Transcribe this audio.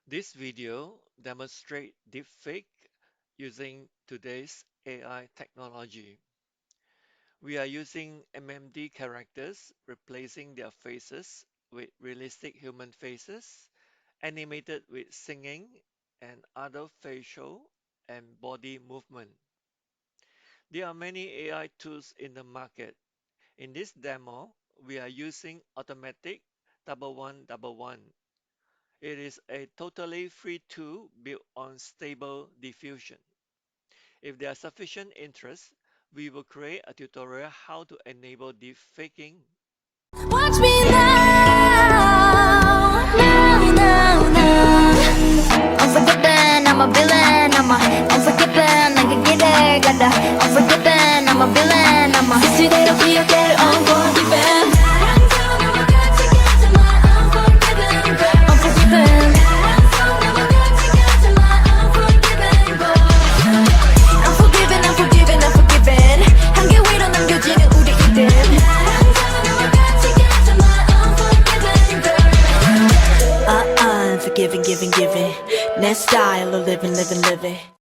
This video demonstrates deepfake using today's AI technology. We are using MMD characters, replacing their faces with realistic human faces, animated with singing and other facial and body movement. There are many AI tools in the market. In this demo, we are using automatic 1111. It is a totally free tool built on stable diffusion. If there is sufficient interest, we will create a tutorial how to enable deep faking. Watch me now, Unforgiven, I'm a villain, unforgiven, I can get it, unforgiven, I'm a villain, 시시대로 기억될 unforgiven. Giving, 내 style of living.